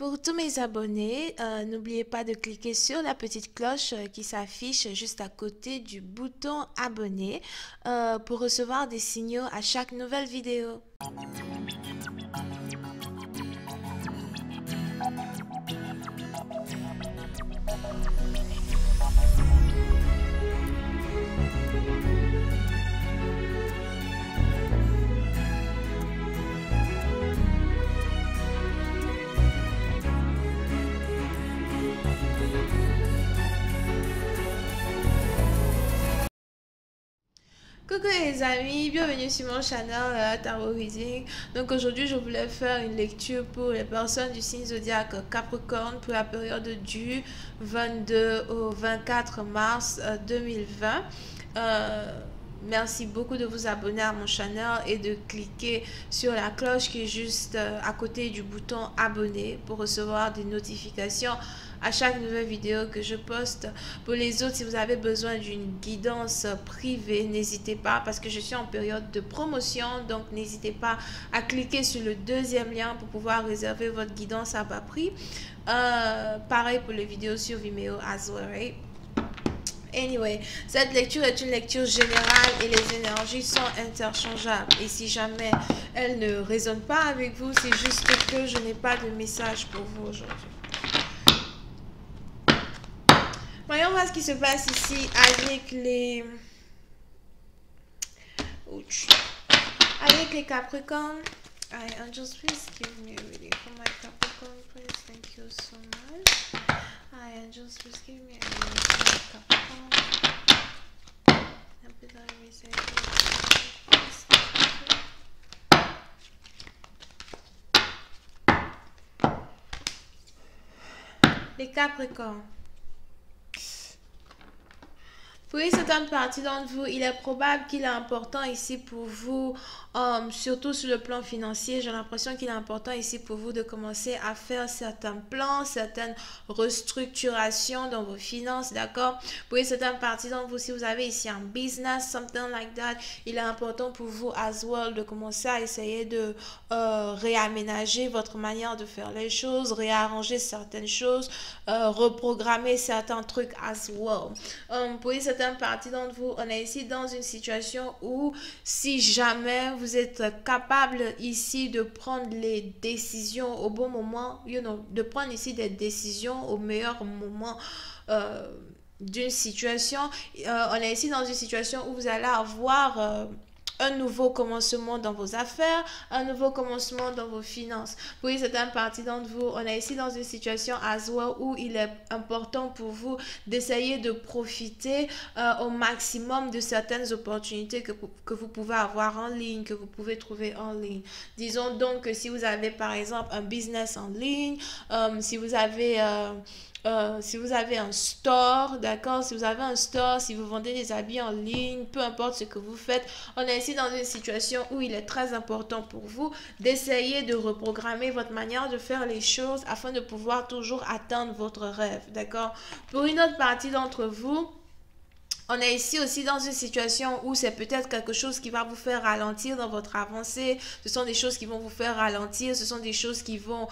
Pour tous mes abonnés, n'oubliez pas de cliquer sur la petite cloche qui s'affiche juste à côté du bouton abonner pour recevoir des signaux à chaque nouvelle vidéo. Coucou les amis, bienvenue sur mon channel Tarot Reading. Donc aujourd'hui je voulais faire une lecture pour les personnes du signe zodiaque Capricorne pour la période du 22 au 24 mars 2020. Merci beaucoup de vous abonner à mon channel et de cliquer sur la cloche qui est juste à côté du bouton abonner pour recevoir des notifications à chaque nouvelle vidéo que je poste. Pour les autres, si vous avez besoin d'une guidance privée, n'hésitez pas parce que je suis en période de promotion, donc n'hésitez pas à cliquer sur le deuxième lien pour pouvoir réserver votre guidance à bas prix. Pareil pour les vidéos sur Vimeo as well, right? Anyway, cette lecture est une lecture générale et les énergies sont interchangeables. Et si jamais elles ne résonnent pas avec vous, c'est juste que je n'ai pas de message pour vous aujourd'hui. Voyons voir ce qui se passe ici avec les... Ouch. Avec les Capricornes. Hi, angels, please give me a reading for my Capricorn, please. Thank you so much. Hi, angels, please give me a reading for my Capricorn. Les Capricornes. Pour une certaine partie d'entre vous, il est probable qu'il est important ici pour vous, surtout sur le plan financier, j'ai l'impression qu'il est important ici pour vous de commencer à faire certains plans, certaines restructurations dans vos finances, d'accord? Pour une certaine partie d'entre vous, si vous avez ici un business, something like that, il est important pour vous as well de commencer à essayer de réaménager votre manière de faire les choses, réarranger certaines choses, reprogrammer certains trucs as well. Pour une certaine partie d'entre vous, on est ici dans une situation où si jamais vous êtes capable ici de prendre les décisions au bon moment, de prendre ici des décisions au meilleur moment d'une situation, on est ici dans une situation où vous allez avoir un nouveau commencement dans vos affaires, un nouveau commencement dans vos finances. Pour une certaine partie d'entre vous, on est ici dans une situation as well où il est important pour vous d'essayer de profiter au maximum de certaines opportunités que vous pouvez avoir en ligne, que vous pouvez trouver en ligne. Disons donc que si vous avez par exemple un business en ligne, si vous avez un store, d'accord, si vous avez un store, si vous vendez des habits en ligne, peu importe ce que vous faites, on est ici dans une situation où il est très important pour vous d'essayer de reprogrammer votre manière de faire les choses afin de pouvoir toujours atteindre votre rêve, d'accord. Pour une autre partie d'entre vous, on est ici aussi dans une situation où c'est peut-être quelque chose qui va vous faire ralentir dans votre avancée. Ce sont des choses qui vont vous faire ralentir. Ce sont des choses qui vont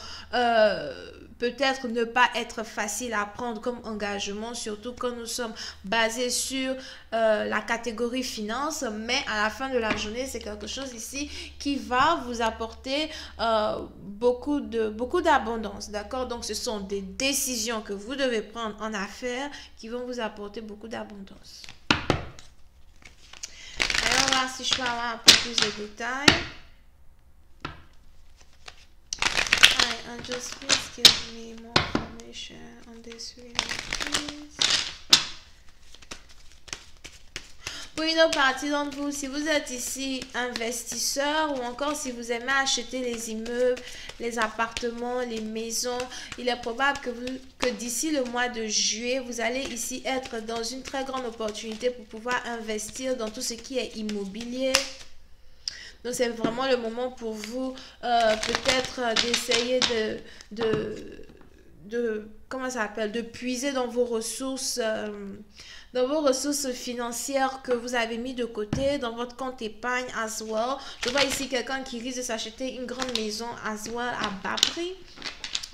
peut-être ne pas être faciles à prendre comme engagement, surtout quand nous sommes basés sur la catégorie finance. Mais à la fin de la journée, c'est quelque chose ici qui va vous apporter beaucoup d'abondance. D'accord? Donc, ce sont des décisions que vous devez prendre en affaires qui vont vous apporter beaucoup d'abondance. Allons voir si je peux avoir un peu plus de détails. Hi, angels, please give me more information on this reading, please. Pour une autre partie d'entre vous, si vous êtes ici investisseur ou encore si vous aimez acheter les immeubles, les appartements, les maisons, il est probable que d'ici le mois de juillet, vous allez ici être dans une très grande opportunité pour pouvoir investir dans tout ce qui est immobilier. Donc, c'est vraiment le moment pour vous peut-être d'essayer comment ça s'appelle, de puiser dans vos ressources financières que vous avez mis de côté, dans votre compte épargne as well. Je vois ici quelqu'un qui risque de s'acheter une grande maison as well à bas prix.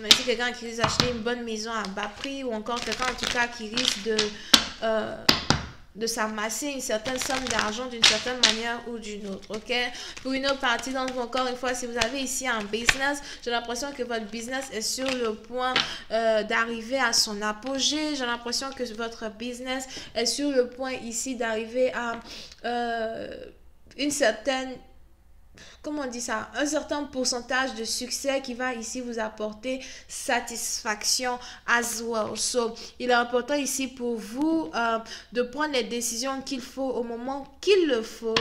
On a ici quelqu'un qui risque d'acheter une bonne maison à bas prix ou encore quelqu'un en tout cas qui risque de s'amasser une certaine somme d'argent d'une certaine manière ou d'une autre, ok? Pour une autre partie d'entre vous, encore une fois, si vous avez ici un business, j'ai l'impression que votre business est sur le point d'arriver à son apogée. J'ai l'impression que votre business est sur le point ici d'arriver à une certaine, comment on dit ça, un certain pourcentage de succès qui va ici vous apporter satisfaction as well. So, il est important ici pour vous de prendre les décisions qu'il faut au moment qu'il le faut.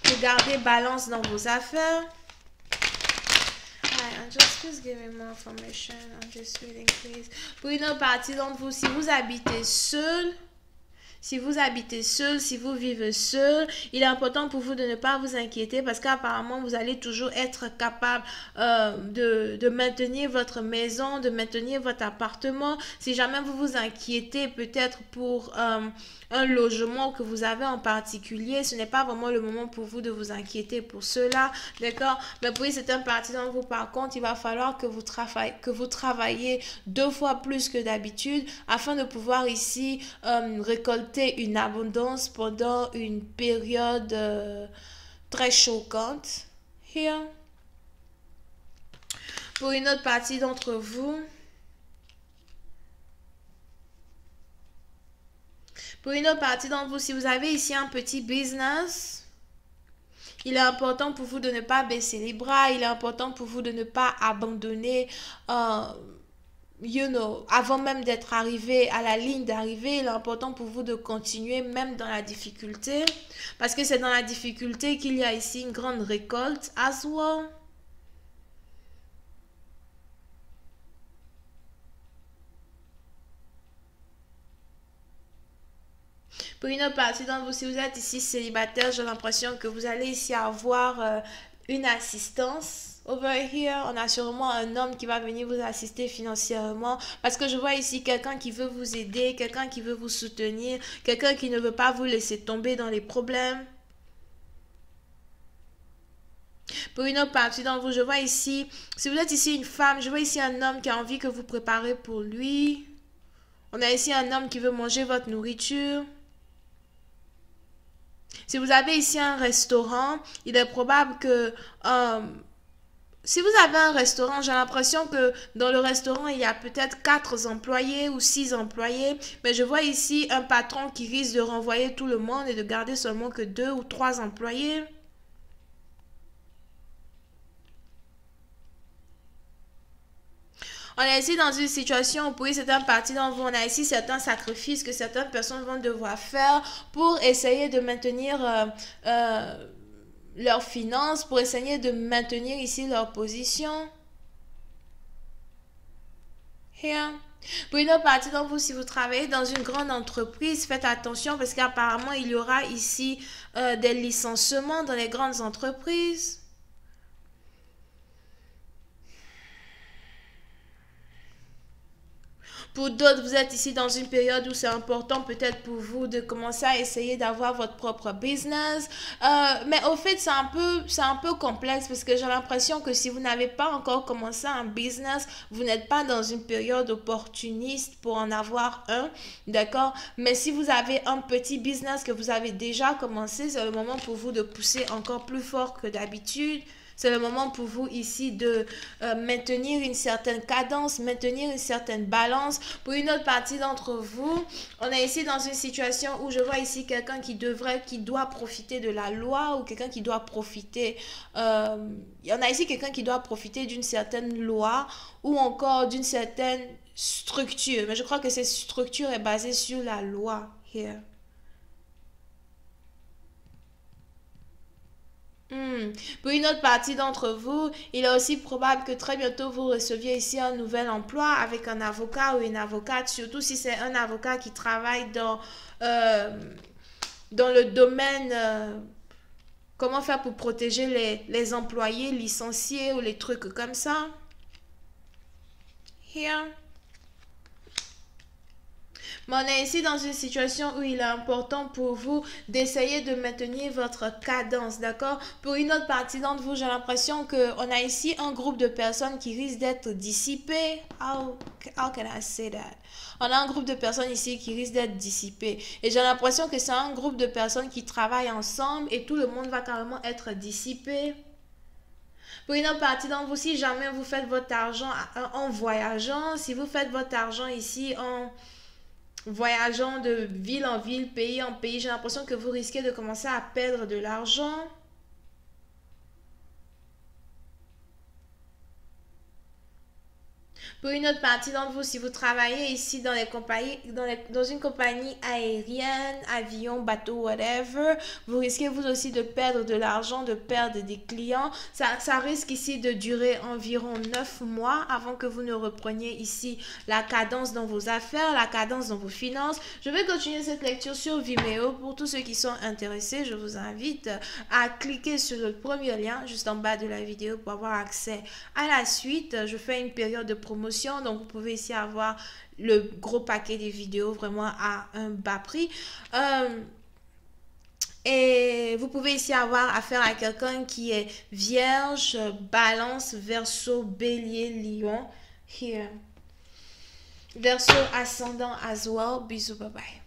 De garder balance dans vos affaires. Just give me more information. I'm just reading, please. Pour une autre partie d'entre vous, si vous habitez seul, si vous vivez seul, il est important pour vous de ne pas vous inquiéter parce qu'apparemment, vous allez toujours être capable de maintenir votre maison, de maintenir votre appartement. Si jamais vous vous inquiétez peut-être pour un logement que vous avez en particulier, ce n'est pas vraiment le moment pour vous de vous inquiéter pour cela, d'accord? Mais pour certaines parties d'entre vous, par contre, il va falloir que vous travaillez 2 fois plus que d'habitude afin de pouvoir ici récolter une abondance pendant une période très choquante. Here. Pour une autre partie d'entre vous, si vous avez ici un petit business, il est important pour vous de ne pas baisser les bras. Il est important pour vous de ne pas abandonner. Avant même d'être arrivé à la ligne d'arrivée, il est important pour vous de continuer même dans la difficulté. Parce que c'est dans la difficulté qu'il y a ici une grande récolte as well. Pour une autre partie d'entre vous, si vous êtes ici célibataire, j'ai l'impression que vous allez ici avoir une assistance. Over here, on a sûrement un homme qui va venir vous assister financièrement parce que je vois ici quelqu'un qui veut vous aider, quelqu'un qui veut vous soutenir, quelqu'un qui ne veut pas vous laisser tomber dans les problèmes. Pour une autre partie d'entre vous, je vois ici, si vous êtes ici une femme, je vois ici un homme qui a envie que vous préparez pour lui. On a ici un homme qui veut manger votre nourriture. Si vous avez ici un restaurant, il est probable que si vous avez un restaurant, j'ai l'impression que dans le restaurant, il y a peut-être 4 employés ou 6 employés. Mais je vois ici un patron qui risque de renvoyer tout le monde et de garder seulement que 2 ou 3 employés. On est ici dans une situation où pour certaines parties d'entre vous, on a ici certains sacrifices que certaines personnes vont devoir faire pour essayer de maintenir leurs finances, pour essayer de maintenir ici leur position. Here. Pour une autre partie d'entre vous, si vous travaillez dans une grande entreprise, faites attention parce qu'apparemment, il y aura ici des licenciements dans les grandes entreprises. Pour d'autres, vous êtes ici dans une période où c'est important peut-être pour vous de commencer à essayer d'avoir votre propre business. Mais au fait, c'est un peu complexe parce que j'ai l'impression que si vous n'avez pas encore commencé un business, vous n'êtes pas dans une période opportuniste pour en avoir un, d'accord? Mais si vous avez un petit business que vous avez déjà commencé, c'est le moment pour vous de pousser encore plus fort que d'habitude. C'est le moment pour vous ici de maintenir une certaine cadence, maintenir une certaine balance. Pour une autre partie d'entre vous, on est ici dans une situation où je vois ici quelqu'un qui doit profiter de la loi ou quelqu'un qui doit profiter. Il y en a ici quelqu'un qui doit profiter d'une certaine loi ou encore d'une certaine structure. Mais je crois que cette structure est basée sur la loi. Here. Pour une autre partie d'entre vous, il est aussi probable que très bientôt vous receviez ici un nouvel emploi avec un avocat ou une avocate, surtout si c'est un avocat qui travaille dans le domaine comment faire pour protéger les employés licenciés ou les trucs comme ça. Here. Mais on est ici dans une situation où il est important pour vous d'essayer de maintenir votre cadence, d'accord? Pour une autre partie d'entre vous, j'ai l'impression qu'on a ici un groupe de personnes qui risquent d'être dissipées. How can I say that? On a un groupe de personnes ici qui risquent d'être dissipées. Et j'ai l'impression que c'est un groupe de personnes qui travaillent ensemble et tout le monde va carrément être dissipé. Pour une autre partie d'entre vous, si jamais vous faites votre argent en voyageant, si vous faites votre argent ici en voyageant de ville en ville, pays en pays, j'ai l'impression que vous risquez de commencer à perdre de l'argent. Pour une autre partie d'entre vous, si vous travaillez ici dans les compagnies, dans une compagnie aérienne, avion, bateau, whatever, vous risquez vous aussi de perdre de l'argent, de perdre des clients. Ça risque ici de durer environ 9 mois avant que vous ne repreniez ici la cadence dans vos affaires, la cadence dans vos finances. Je vais continuer cette lecture sur Vimeo. Pour tous ceux qui sont intéressés, je vous invite à cliquer sur le premier lien juste en bas de la vidéo pour avoir accès à la suite. Je fais une période de promotion. Donc, vous pouvez ici avoir le gros paquet des vidéos vraiment à un bas prix. Et vous pouvez ici avoir affaire à quelqu'un qui est vierge, balance, verseau, bélier, lion. Here. Verseau ascendant as well. Bisous, bye bye.